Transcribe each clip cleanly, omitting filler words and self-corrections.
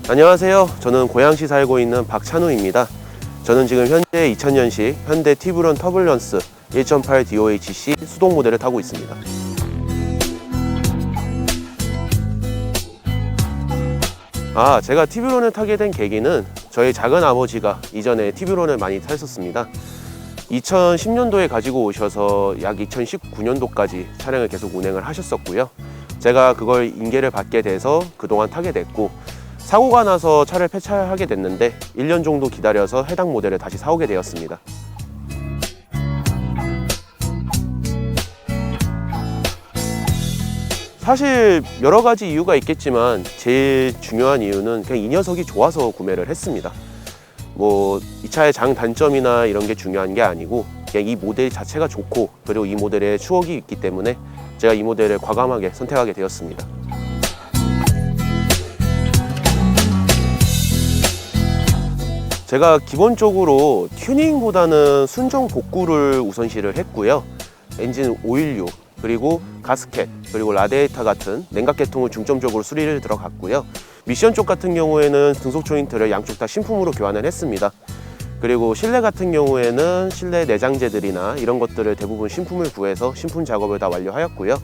안녕하세요. 저는 고양시 살고 있는 박찬우입니다. 저는 지금 현재 2000년식 현대 티브런 터뷸런스 1.8 DOHC 수동 모델을 타고 있습니다. 제가 티브런을 타게 된 계기는 저희 작은 아버지가 이전에 티브런을 많이 타셨습니다. 2010년도에 가지고 오셔서 약 2019년도까지 차량을 계속 운행을 하셨었고요. 제가 그걸 인계를 받게 돼서 그동안 타게 됐고, 사고가 나서 차를 폐차하게 됐는데 1년 정도 기다려서 해당 모델을 다시 사오게 되었습니다. 사실 여러 가지 이유가 있겠지만 제일 중요한 이유는 그냥 이 녀석이 좋아서 구매를 했습니다. 이 차의 장단점이나 이런 게 중요한 게 아니고 그냥 이 모델 자체가 좋고, 그리고 이 모델에 추억이 있기 때문에 제가 이 모델을 과감하게 선택하게 되었습니다. 제가 기본적으로 튜닝보다는 순정 복구를 우선시를 했고요. 엔진 오일류, 그리고 가스켓, 그리고 라디에이터 같은 냉각 계통을 중점적으로 수리를 들어갔고요. 미션 쪽 같은 경우에는 등속 조인트를 양쪽 다 신품으로 교환을 했습니다. 그리고 실내 같은 경우에는 실내 내장재들이나 이런 것들을 대부분 신품을 구해서 신품 작업을 다 완료하였고요.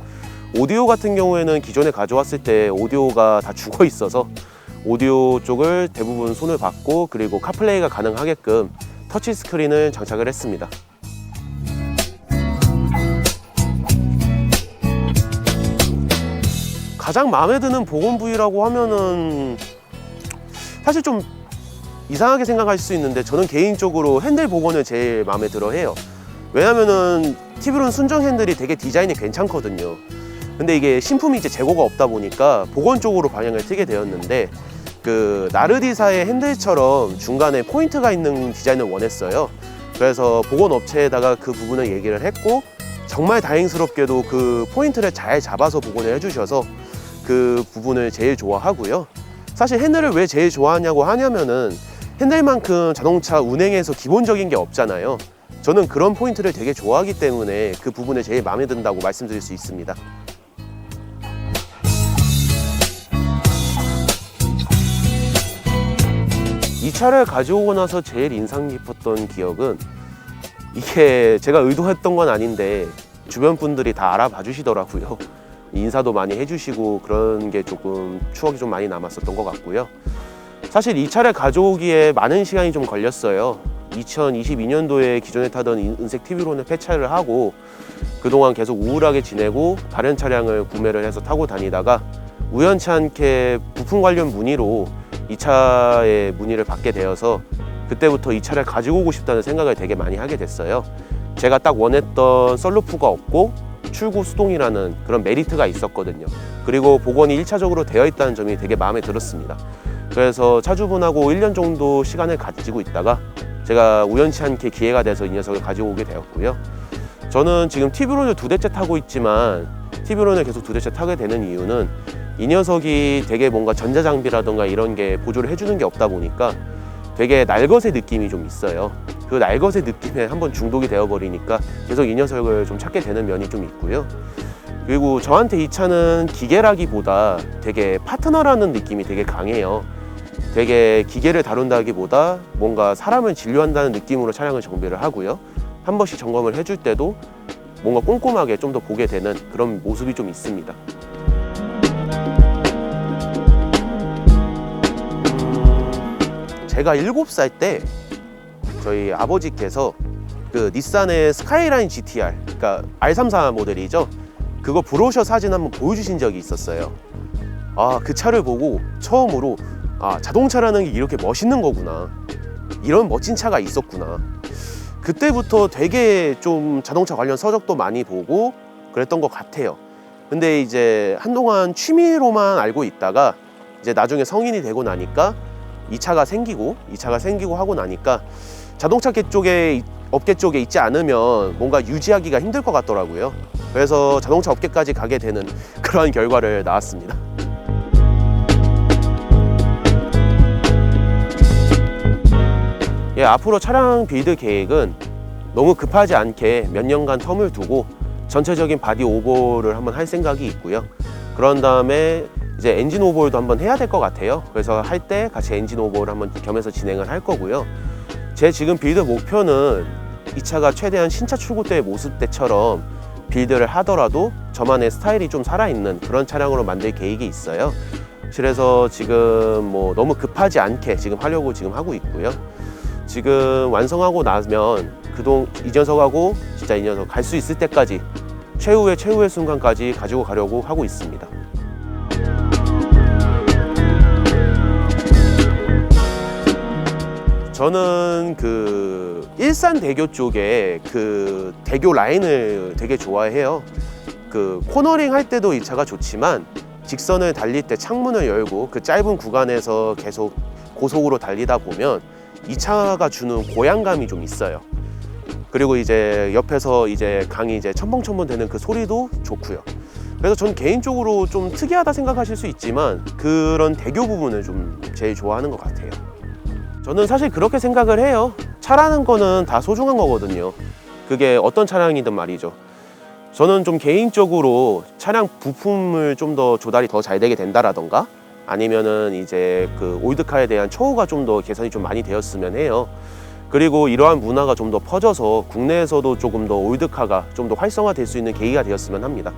오디오 같은 경우에는 기존에 가져왔을 때 오디오가 다 죽어 있어서 오디오 쪽을 대부분 손을 봤고, 그리고 카플레이가 가능하게끔 터치 스크린을 장착을 했습니다. 가장 마음에 드는 복원 부위라고 하면은 사실 좀 이상하게 생각할 수 있는데, 저는 개인적으로 핸들 복원을 제일 마음에 들어 해요. 왜냐면은 티브런 순정 핸들이 되게 디자인이 괜찮거든요. 근데 이게 신품이 이제 재고가 없다 보니까 복원 쪽으로 방향을 트게 되었는데, 그 나르디사의 핸들처럼 중간에 포인트가 있는 디자인을 원했어요. 그래서 복원 업체에다가 그 부분을 얘기를 했고, 정말 다행스럽게도 그 포인트를 잘 잡아서 복원을 해주셔서 그 부분을 제일 좋아하고요. 사실 핸들을 왜 제일 좋아하냐고 하냐면은 핸들만큼 자동차 운행에서 기본적인 게 없잖아요. 저는 그런 포인트를 되게 좋아하기 때문에 그 부분에 제일 마음에 든다고 말씀드릴 수 있습니다. 이 차를 가져오고 나서 제일 인상 깊었던 기억은, 이게 제가 의도했던 건 아닌데 주변 분들이 다 알아봐 주시더라고요. 인사도 많이 해주시고 그런 게 조금 추억이 좀 많이 남았었던 것 같고요. 사실 이 차를 가져오기에 많은 시간이 좀 걸렸어요. 2022년도에 기존에 타던 은색 티브런을 폐차를 하고 그동안 계속 우울하게 지내고 다른 차량을 구매를 해서 타고 다니다가 우연치 않게 부품 관련 문의로 이 차의 문의를 받게 되어서 그때부터 이 차를 가지고 오고 싶다는 생각을 되게 많이 하게 됐어요. 제가 딱 원했던 썬루프가 없고 출고 수동이라는 그런 메리트가 있었거든요. 그리고 복원이 1차적으로 되어 있다는 점이 되게 마음에 들었습니다. 그래서 차주분하고 1년 정도 시간을 가지고 있다가 제가 우연치 않게 기회가 돼서 이 녀석을 가지고 오게 되었고요. 저는 지금 티브런을 2대째 타고 있지만 티브런을 계속 2대째 타게 되는 이유는 이 녀석이 되게 뭔가 전자장비라던가 이런 게 보조를 해주는 게 없다 보니까 되게 날것의 느낌이 좀 있어요. 그 날것의 느낌에 한번 중독이 되어버리니까 계속 이 녀석을 좀 찾게 되는 면이 좀 있고요. 그리고 저한테 이 차는 기계라기보다 되게 파트너라는 느낌이 되게 강해요. 되게 기계를 다룬다기보다 뭔가 사람을 진료한다는 느낌으로 차량을 정비를 하고요. 한 번씩 점검을 해줄 때도 뭔가 꼼꼼하게 좀 더 보게 되는 그런 모습이 좀 있습니다. 제가 7살 때 저희 아버지께서 그 닛산의 스카이라인 GTR, 그러니까 R34 모델이죠. 그거 브로셔 사진 한번 보여주신 적이 있었어요. 그 차를 보고 처음으로 자동차라는 게 이렇게 멋있는 거구나, 이런 멋진 차가 있었구나. 그때부터 되게 좀 자동차 관련 서적도 많이 보고 그랬던 것 같아요. 근데 이제 한동안 취미로만 알고 있다가 이제 나중에 성인이 되고 나니까 이 차가 생기고 하고 나니까 자동차 업계 쪽에 있지 않으면 뭔가 유지하기가 힘들 것 같더라고요. 그래서 자동차 업계까지 가게 되는 그러한 결과를 낳았습니다. 앞으로 차량 빌드 계획은 너무 급하지 않게 몇 년간 텀을 두고 전체적인 바디 오버를 한번 할 생각이 있고요. 그런 다음에 이제 엔진 오버홀도 한번 해야 될 것 같아요. 그래서 할 때 같이 엔진 오버홀 한번 겸해서 진행을 할 거고요. 제 지금 빌드 목표는 이 차가 최대한 신차 출고 때의 모습 때처럼 빌드를 하더라도 저만의 스타일이 좀 살아있는 그런 차량으로 만들 계획이 있어요. 그래서 지금 뭐 너무 급하지 않게 지금 하려고 지금 하고 있고요. 지금 완성하고 나면 이 녀석하고 진짜 이 녀석 갈 수 있을 때까지 최후의 순간까지 가지고 가려고 하고 있습니다. 저는 그 일산대교 쪽에 그 대교 라인을 되게 좋아해요. 그 코너링 할 때도 이 차가 좋지만 직선을 달릴 때 창문을 열고 그 짧은 구간에서 계속 고속으로 달리다 보면 이 차가 주는 고양감이 좀 있어요. 그리고 이제 옆에서 이제 강이 이제 첨벙첨벙 되는 그 소리도 좋고요. 그래서 전 개인적으로 좀 특이하다 생각하실 수 있지만 그런 대교 부분을 좀 제일 좋아하는 것 같아요. 저는 사실 그렇게 생각을 해요. 차라는 거는 다 소중한 거거든요. 그게 어떤 차량이든 말이죠. 저는 좀 개인적으로 차량 부품을 좀 더 조달이 더 잘 되게 된다라던가 아니면은 이제 그 올드카에 대한 처우가 좀 더 개선이 좀 많이 되었으면 해요. 그리고 이러한 문화가 좀 더 퍼져서 국내에서도 조금 더 올드카가 좀 더 활성화될 수 있는 계기가 되었으면 합니다.